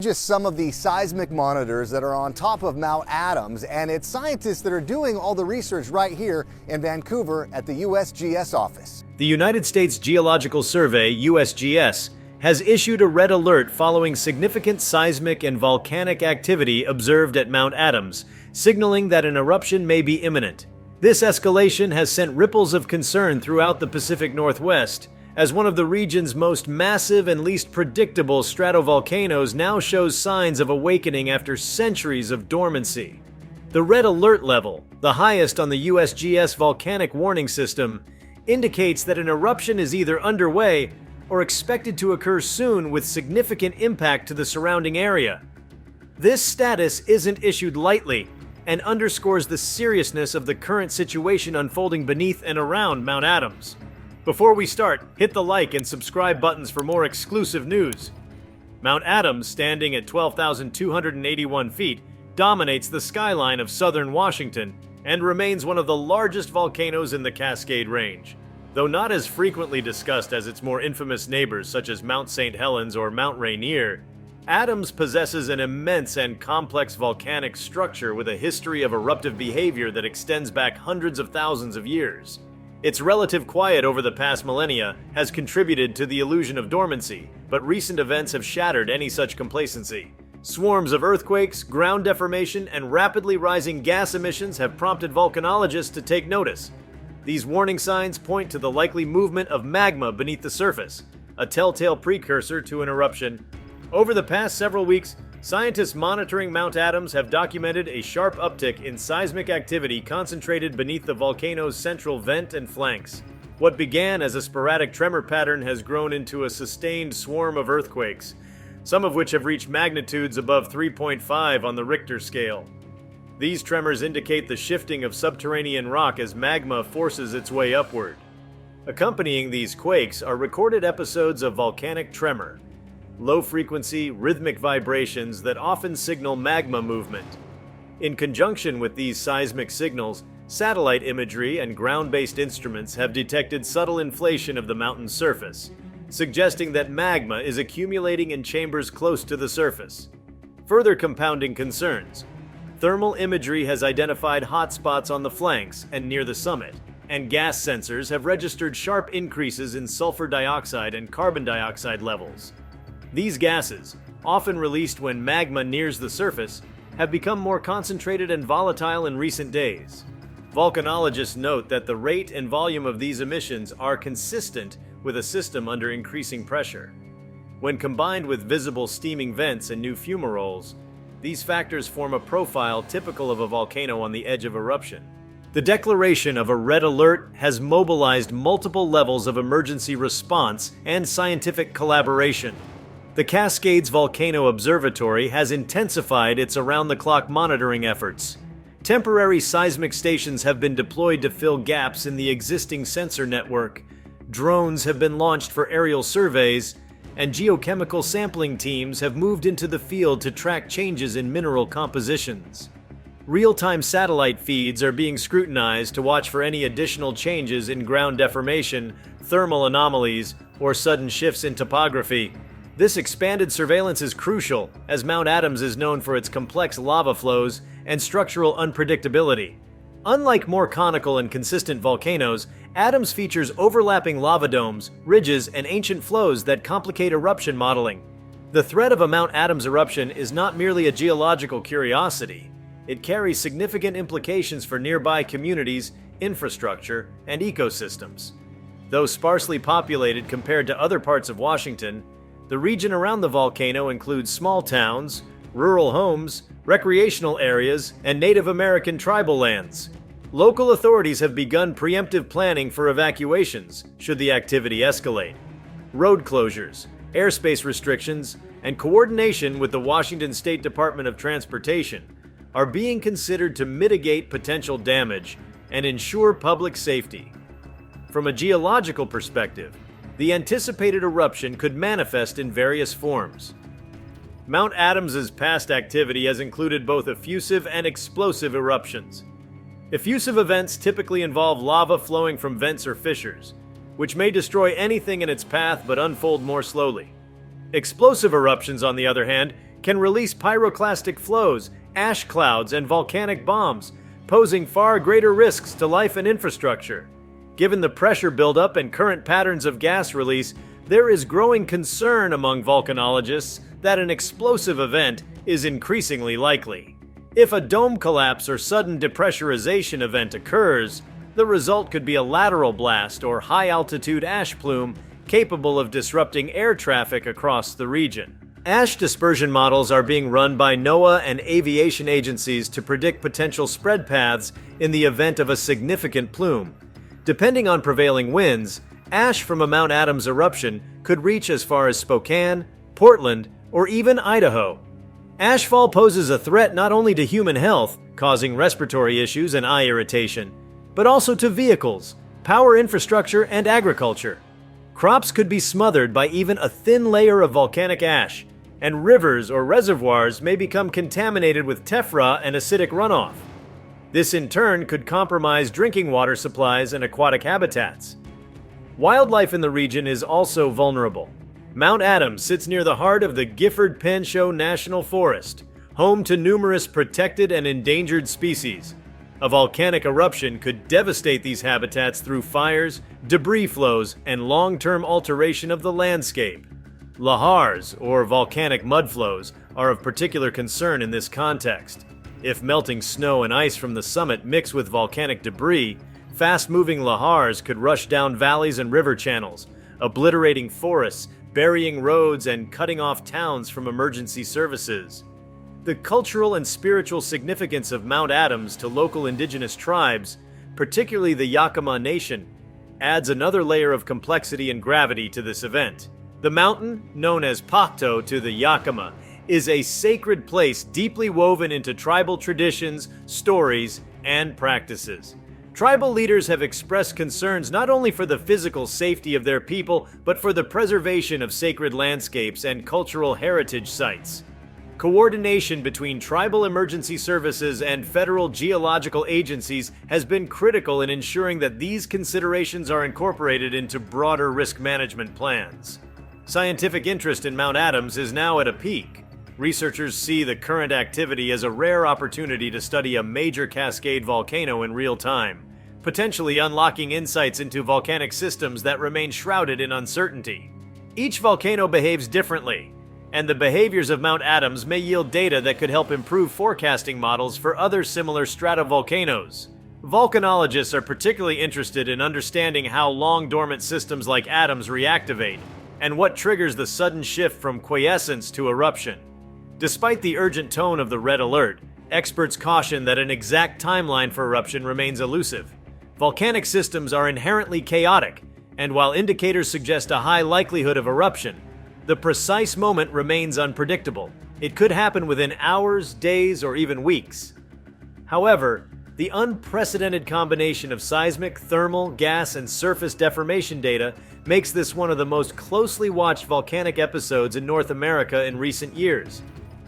Just some of the seismic monitors that are on top of Mount Adams, and it's scientists that are doing all the research right here in Vancouver at the USGS office. The United States Geological Survey, USGS, has issued a red alert following significant seismic and volcanic activity observed at Mount Adams, signaling that an eruption may be imminent. This escalation has sent ripples of concern throughout the Pacific Northwest, as one of the region's most massive and least predictable stratovolcanoes now shows signs of awakening after centuries of dormancy. The red alert level, the highest on the USGS volcanic warning system, indicates that an eruption is either underway or expected to occur soon with significant impact to the surrounding area. This status isn't issued lightly and underscores the seriousness of the current situation unfolding beneath and around Mount Adams. Before we start, hit the like and subscribe buttons for more exclusive news. Mount Adams, standing at 12,281 feet, dominates the skyline of southern Washington and remains one of the largest volcanoes in the Cascade Range. Though not as frequently discussed as its more infamous neighbors such as Mount St. Helens or Mount Rainier, Adams possesses an immense and complex volcanic structure with a history of eruptive behavior that extends back hundreds of thousands of years. Its relative quiet over the past millennia has contributed to the illusion of dormancy, but recent events have shattered any such complacency. Swarms of earthquakes, ground deformation, and rapidly rising gas emissions have prompted volcanologists to take notice. These warning signs point to the likely movement of magma beneath the surface, a telltale precursor to an eruption. Over the past several weeks, scientists monitoring Mount Adams have documented a sharp uptick in seismic activity concentrated beneath the volcano's central vent and flanks. What began as a sporadic tremor pattern has grown into a sustained swarm of earthquakes, some of which have reached magnitudes above 3.5 on the Richter scale. These tremors indicate the shifting of subterranean rock as magma forces its way upward. Accompanying these quakes are recorded episodes of volcanic tremor, low-frequency, rhythmic vibrations that often signal magma movement. In conjunction with these seismic signals, satellite imagery and ground-based instruments have detected subtle inflation of the mountain's surface, suggesting that magma is accumulating in chambers close to the surface. Further compounding concerns, thermal imagery has identified hotspots on the flanks and near the summit, and gas sensors have registered sharp increases in sulfur dioxide and carbon dioxide levels. These gases, often released when magma nears the surface, have become more concentrated and volatile in recent days. Volcanologists note that the rate and volume of these emissions are consistent with a system under increasing pressure. When combined with visible steaming vents and new fumaroles, these factors form a profile typical of a volcano on the edge of eruption. The declaration of a red alert has mobilized multiple levels of emergency response and scientific collaboration. The Cascades Volcano Observatory has intensified its around-the-clock monitoring efforts. Temporary seismic stations have been deployed to fill gaps in the existing sensor network. Drones have been launched for aerial surveys, and geochemical sampling teams have moved into the field to track changes in mineral compositions. Real-time satellite feeds are being scrutinized to watch for any additional changes in ground deformation, thermal anomalies, or sudden shifts in topography. This expanded surveillance is crucial, as Mount Adams is known for its complex lava flows and structural unpredictability. Unlike more conical and consistent volcanoes, Adams features overlapping lava domes, ridges, and ancient flows that complicate eruption modeling. The threat of a Mount Adams eruption is not merely a geological curiosity. It carries significant implications for nearby communities, infrastructure, and ecosystems. Though sparsely populated compared to other parts of Washington, the region around the volcano includes small towns, rural homes, recreational areas, and Native American tribal lands. Local authorities have begun preemptive planning for evacuations should the activity escalate. Road closures, airspace restrictions, and coordination with the Washington State Department of Transportation are being considered to mitigate potential damage and ensure public safety. From a geological perspective, the anticipated eruption could manifest in various forms. Mount Adams's past activity has included both effusive and explosive eruptions. Effusive events typically involve lava flowing from vents or fissures, which may destroy anything in its path but unfold more slowly. Explosive eruptions, on the other hand, can release pyroclastic flows, ash clouds, and volcanic bombs, posing far greater risks to life and infrastructure. Given the pressure buildup and current patterns of gas release, there is growing concern among volcanologists that an explosive event is increasingly likely. If a dome collapse or sudden depressurization event occurs, the result could be a lateral blast or high-altitude ash plume capable of disrupting air traffic across the region. Ash dispersion models are being run by NOAA and aviation agencies to predict potential spread paths in the event of a significant plume. Depending on prevailing winds, ash from a Mount Adams eruption could reach as far as Spokane, Portland, or even Idaho. Ashfall poses a threat not only to human health, causing respiratory issues and eye irritation, but also to vehicles, power infrastructure, and agriculture. Crops could be smothered by even a thin layer of volcanic ash, and rivers or reservoirs may become contaminated with tephra and acidic runoff. This in turn could compromise drinking water supplies and aquatic habitats. Wildlife in the region is also vulnerable. Mount Adams sits near the heart of the Gifford-Pinchot National Forest, home to numerous protected and endangered species. A volcanic eruption could devastate these habitats through fires, debris flows, and long-term alteration of the landscape. Lahars, or volcanic mudflows, are of particular concern in this context. If melting snow and ice from the summit mix with volcanic debris, fast-moving lahars could rush down valleys and river channels, obliterating forests, burying roads, and cutting off towns from emergency services. The cultural and spiritual significance of Mount Adams to local indigenous tribes, particularly the Yakama Nation, adds another layer of complexity and gravity to this event. The mountain, known as Pacto to the Yakama, is a sacred place deeply woven into tribal traditions, stories, and practices. Tribal leaders have expressed concerns not only for the physical safety of their people, but for the preservation of sacred landscapes and cultural heritage sites. Coordination between tribal emergency services and federal geological agencies has been critical in ensuring that these considerations are incorporated into broader risk management plans. Scientific interest in Mount Adams is now at a peak. Researchers see the current activity as a rare opportunity to study a major cascade volcano in real time, potentially unlocking insights into volcanic systems that remain shrouded in uncertainty. Each volcano behaves differently, and the behaviors of Mount Adams may yield data that could help improve forecasting models for other similar stratovolcanoes. Volcanologists are particularly interested in understanding how long-dormant systems like Adams reactivate, and what triggers the sudden shift from quiescence to eruption. Despite the urgent tone of the red alert, experts caution that an exact timeline for eruption remains elusive. Volcanic systems are inherently chaotic, and while indicators suggest a high likelihood of eruption, the precise moment remains unpredictable. It could happen within hours, days, or even weeks. However, the unprecedented combination of seismic, thermal, gas, and surface deformation data makes this one of the most closely watched volcanic episodes in North America in recent years.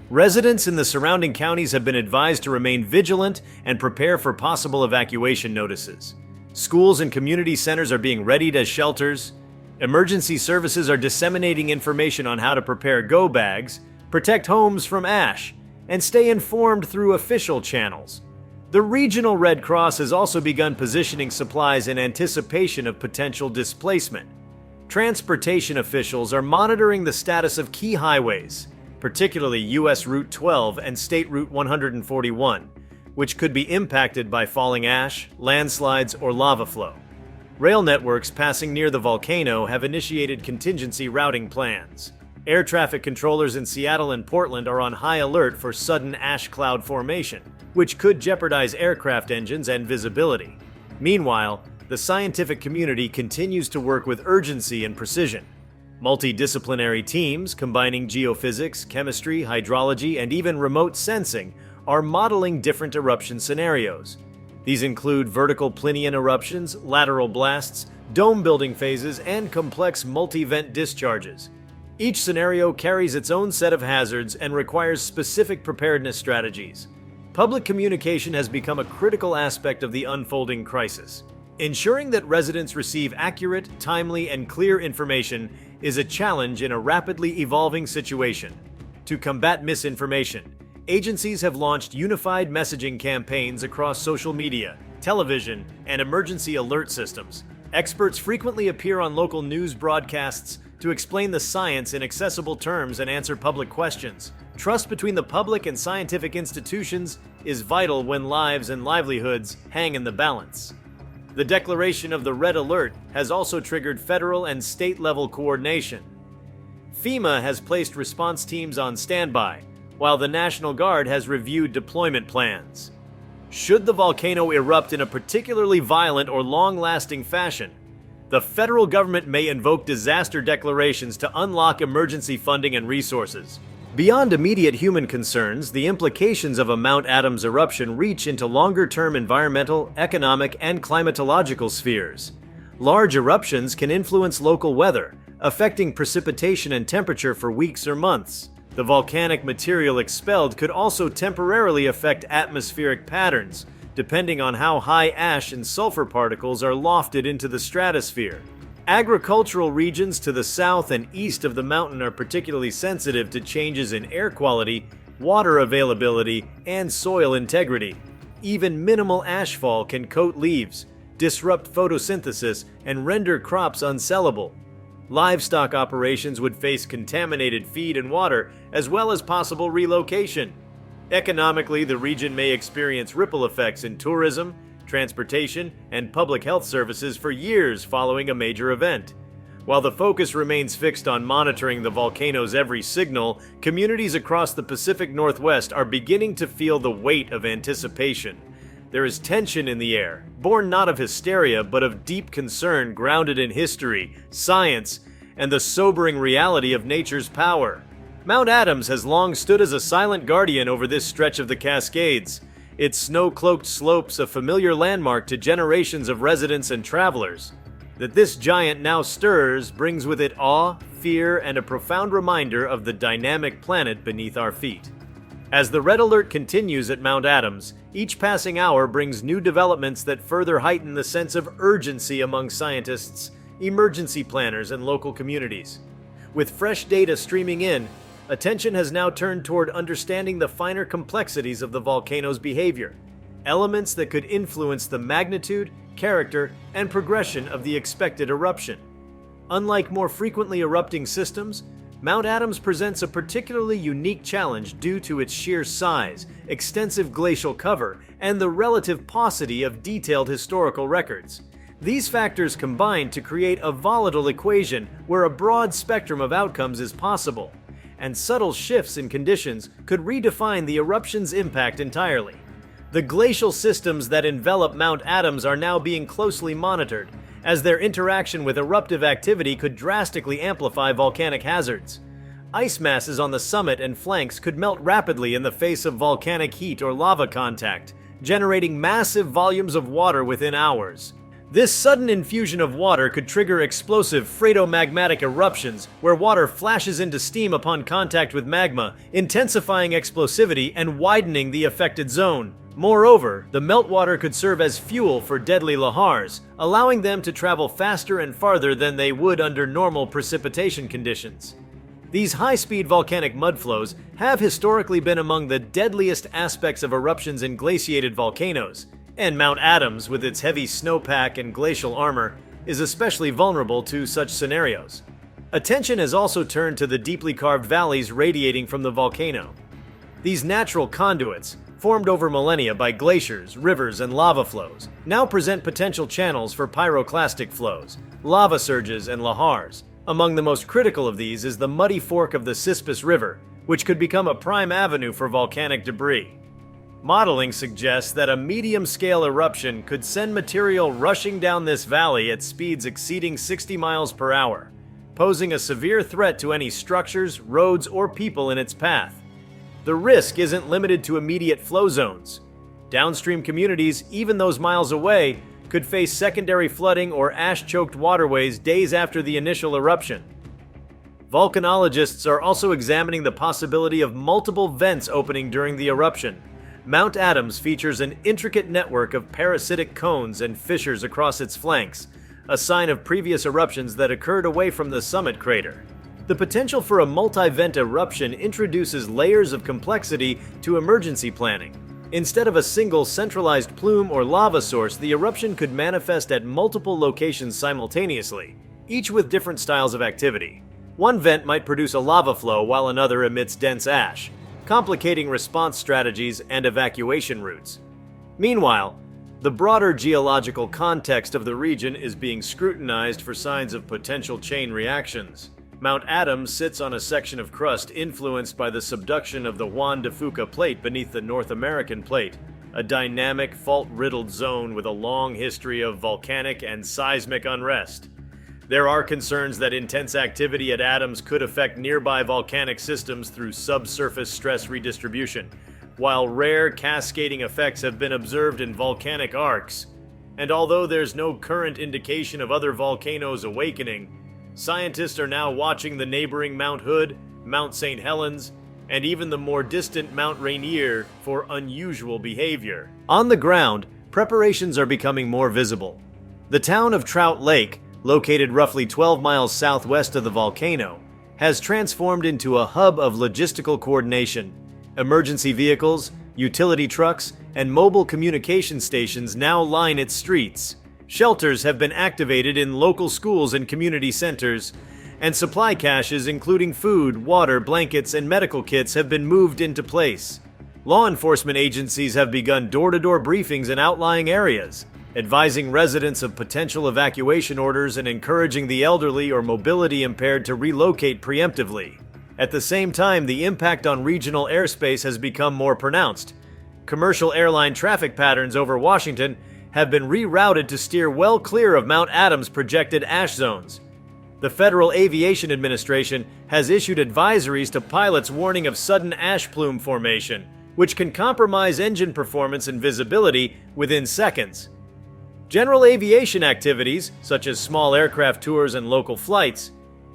Residents in the surrounding counties have been advised to remain vigilant and prepare for possible evacuation notices. Schools and community centers are being readied as shelters. Emergency services are disseminating information on how to prepare go bags, protect homes from ash, and stay informed through official channels. The Regional Red Cross has also begun positioning supplies in anticipation of potential displacement. Transportation officials are monitoring the status of key highways, particularly U.S. Route 12 and State Route 141, which could be impacted by falling ash, landslides, or lava flow. Rail networks passing near the volcano have initiated contingency routing plans. Air traffic controllers in Seattle and Portland are on high alert for sudden ash cloud formation, which could jeopardize aircraft engines and visibility. Meanwhile, the scientific community continues to work with urgency and precision. Multidisciplinary teams combining geophysics, chemistry, hydrology, and even remote sensing are modeling different eruption scenarios. These include vertical Plinian eruptions, lateral blasts, dome-building phases, and complex multi-vent discharges. Each scenario carries its own set of hazards and requires specific preparedness strategies. Public communication has become a critical aspect of the unfolding crisis. Ensuring that residents receive accurate, timely, and clear information is a challenge in a rapidly evolving situation. To combat misinformation, agencies have launched unified messaging campaigns across social media, television, and emergency alert systems. Experts frequently appear on local news broadcasts to explain the science in accessible terms and answer public questions. Trust between the public and scientific institutions is vital when lives and livelihoods hang in the balance. The declaration of the Red Alert has also triggered federal and state-level coordination. FEMA has placed response teams on standby, while the National Guard has reviewed deployment plans. Should the volcano erupt in a particularly violent or long-lasting fashion, the federal government may invoke disaster declarations to unlock emergency funding and resources. Beyond immediate human concerns, the implications of a Mount Adams eruption reach into longer-term environmental, economic, and climatological spheres. Large eruptions can influence local weather, affecting precipitation and temperature for weeks or months. The volcanic material expelled could also temporarily affect atmospheric patterns, depending on how high ash and sulfur particles are lofted into the stratosphere. Agricultural regions to the south and east of the mountain are particularly sensitive to changes in air quality, water availability, and soil integrity. Even minimal ashfall can coat leaves, disrupt photosynthesis, and render crops unsellable. Livestock operations would face contaminated feed and water, as well as possible relocation. Economically, the region may experience ripple effects in tourism, transportation, and public health services for years following a major event. While the focus remains fixed on monitoring the volcano's every signal, communities across the Pacific Northwest are beginning to feel the weight of anticipation. There is tension in the air, born not of hysteria, but of deep concern grounded in history, science, and the sobering reality of nature's power. Mount Adams has long stood as a silent guardian over this stretch of the Cascades, its snow-cloaked slopes a familiar landmark to generations of residents and travelers. That this giant now stirs brings with it awe, fear, and a profound reminder of the dynamic planet beneath our feet. As the red alert continues at Mount Adams, each passing hour brings new developments that further heighten the sense of urgency among scientists, emergency planners, and local communities. With fresh data streaming in, attention has now turned toward understanding the finer complexities of the volcano's behavior, elements that could influence the magnitude, character, and progression of the expected eruption. Unlike more frequently erupting systems, Mount Adams presents a particularly unique challenge due to its sheer size, extensive glacial cover, and the relative paucity of detailed historical records. These factors combine to create a volatile equation where a broad spectrum of outcomes is possible, and subtle shifts in conditions could redefine the eruption's impact entirely. The glacial systems that envelop Mount Adams are now being closely monitored, as their interaction with eruptive activity could drastically amplify volcanic hazards. Ice masses on the summit and flanks could melt rapidly in the face of volcanic heat or lava contact, generating massive volumes of water within hours. This sudden infusion of water could trigger explosive phreatomagmatic eruptions, where water flashes into steam upon contact with magma, intensifying explosivity and widening the affected zone. Moreover, the meltwater could serve as fuel for deadly lahars, allowing them to travel faster and farther than they would under normal precipitation conditions. These high-speed volcanic mudflows have historically been among the deadliest aspects of eruptions in glaciated volcanoes, and Mount Adams, with its heavy snowpack and glacial armor, is especially vulnerable to such scenarios. Attention has also turned to the deeply carved valleys radiating from the volcano. These natural conduits, formed over millennia by glaciers, rivers, and lava flows, now present potential channels for pyroclastic flows, lava surges, and lahars. Among the most critical of these is the muddy fork of the Cispus River, which could become a prime avenue for volcanic debris. Modeling suggests that a medium-scale eruption could send material rushing down this valley at speeds exceeding 60 miles per hour, posing a severe threat to any structures, roads, or people in its path. The risk isn't limited to immediate flow zones. Downstream communities, even those miles away, could face secondary flooding or ash-choked waterways days after the initial eruption. Volcanologists are also examining the possibility of multiple vents opening during the eruption. Mount Adams features an intricate network of parasitic cones and fissures across its flanks, a sign of previous eruptions that occurred away from the summit crater. The potential for a multi-vent eruption introduces layers of complexity to emergency planning. Instead of a single centralized plume or lava source, the eruption could manifest at multiple locations simultaneously, each with different styles of activity. One vent might produce a lava flow while another emits dense ash, complicating response strategies and evacuation routes. Meanwhile, the broader geological context of the region is being scrutinized for signs of potential chain reactions. Mount Adams sits on a section of crust influenced by the subduction of the Juan de Fuca plate beneath the North American plate, a dynamic, fault-riddled zone with a long history of volcanic and seismic unrest. There are concerns that intense activity at Adams could affect nearby volcanic systems through subsurface stress redistribution, while rare cascading effects have been observed in volcanic arcs. And although there's no current indication of other volcanoes awakening, scientists are now watching the neighboring Mount Hood, Mount St. Helens, and even the more distant Mount Rainier for unusual behavior. On the ground, preparations are becoming more visible. The town of Trout Lake, located roughly 12 miles southwest of the volcano, has transformed into a hub of logistical coordination. Emergency vehicles, utility trucks, and mobile communication stations now line its streets. Shelters have been activated in local schools and community centers, and supply caches including food, water, blankets, and medical kits have been moved into place. Law enforcement agencies have begun door-to-door briefings in outlying areas, advising residents of potential evacuation orders and encouraging the elderly or mobility impaired to relocate preemptively. At the same time, the impact on regional airspace has become more pronounced. Commercial airline traffic patterns over Washington have been rerouted to steer well clear of Mount Adams' projected ash zones. The Federal Aviation Administration has issued advisories to pilots warning of sudden ash plume formation, which can compromise engine performance and visibility within seconds. General aviation activities, such as small aircraft tours and local flights,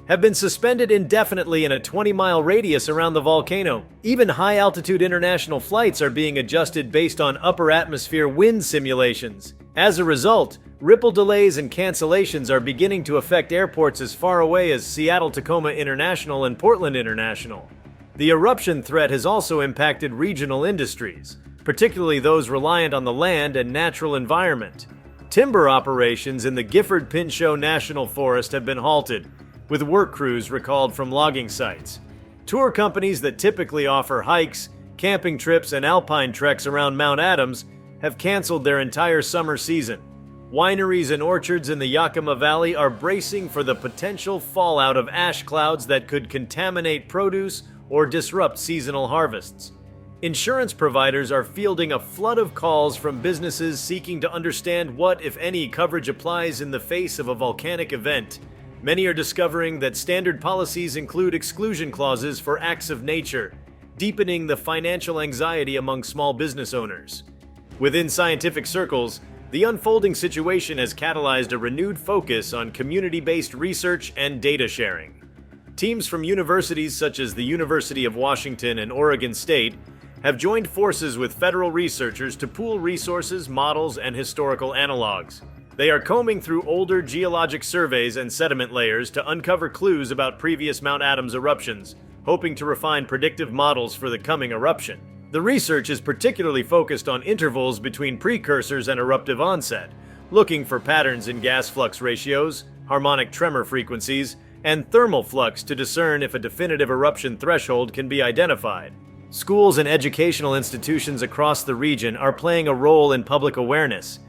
have been suspended indefinitely in a 20-mile radius around the volcano. Even high-altitude international flights are being adjusted based on upper atmosphere wind simulations. As a result, ripple delays and cancellations are beginning to affect airports as far away as Seattle-Tacoma International and Portland International. The eruption threat has also impacted regional industries, particularly those reliant on the land and natural environment. Timber operations in the Gifford-Pinchot National Forest have been halted, with work crews recalled from logging sites. Tour companies that typically offer hikes, camping trips, and alpine treks around Mount Adams have canceled their entire summer season. Wineries and orchards in the Yakima Valley are bracing for the potential fallout of ash clouds that could contaminate produce or disrupt seasonal harvests. Insurance providers are fielding a flood of calls from businesses seeking to understand what, if any, coverage applies in the face of a volcanic event. Many are discovering that standard policies include exclusion clauses for acts of nature, deepening the financial anxiety among small business owners. Within scientific circles, the unfolding situation has catalyzed a renewed focus on community-based research and data sharing. Teams from universities such as the University of Washington and Oregon State have joined forces with federal researchers to pool resources, models, and historical analogs. They are combing through older geologic surveys and sediment layers to uncover clues about previous Mount Adams eruptions, hoping to refine predictive models for the coming eruption. The research is particularly focused on intervals between precursors and eruptive onset, looking for patterns in gas flux ratios, harmonic tremor frequencies, and thermal flux to discern if a definitive eruption threshold can be identified. Schools and educational institutions across the region are playing a role in public awareness.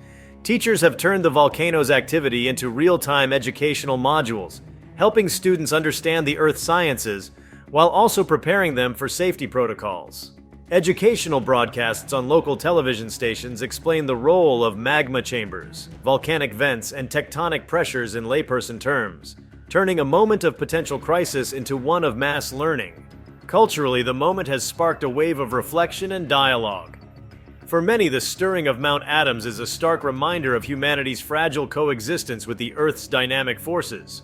Teachers have turned the volcano's activity into real-time educational modules, helping students understand the Earth sciences while also preparing them for safety protocols. Educational broadcasts on local television stations explain the role of magma chambers, volcanic vents, and tectonic pressures in layperson terms, turning a moment of potential crisis into one of mass learning. Culturally, the moment has sparked a wave of reflection and dialogue. For many, the stirring of Mount Adams is a stark reminder of humanity's fragile coexistence with the Earth's dynamic forces.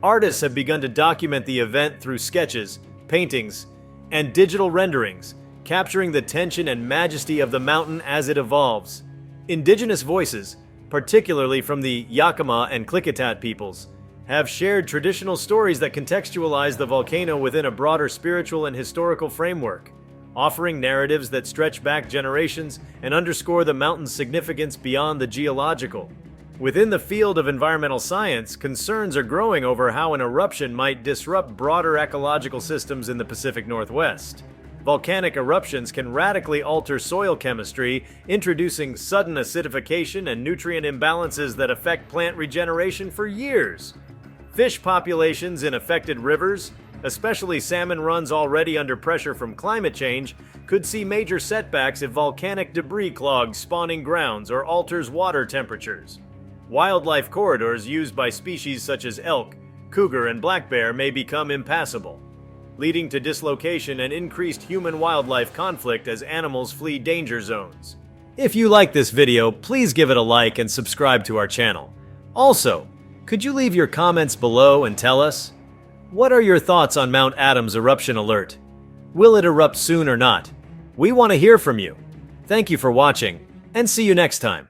Artists have begun to document the event through sketches, paintings, and digital renderings, capturing the tension and majesty of the mountain as it evolves. Indigenous voices, particularly from the Yakima and Klickitat peoples, have shared traditional stories that contextualize the volcano within a broader spiritual and historical framework, offering narratives that stretch back generations and underscore the mountain's significance beyond the geological. Within the field of environmental science, concerns are growing over how an eruption might disrupt broader ecological systems in the Pacific Northwest. Volcanic eruptions can radically alter soil chemistry, introducing sudden acidification and nutrient imbalances that affect plant regeneration for years. Fish populations in affected rivers, especially salmon runs already under pressure from climate change, could see major setbacks if volcanic debris clogs spawning grounds or alters water temperatures. Wildlife corridors used by species such as elk, cougar, and black bear may become impassable, leading to dislocation and increased human-wildlife conflict as animals flee danger zones. If you like this video, please give it a like and subscribe to our channel. Also, could you leave your comments below and tell us, what are your thoughts on Mount Adams eruption alert? Will it erupt soon or not? We want to hear from you. Thank you for watching, and see you next time.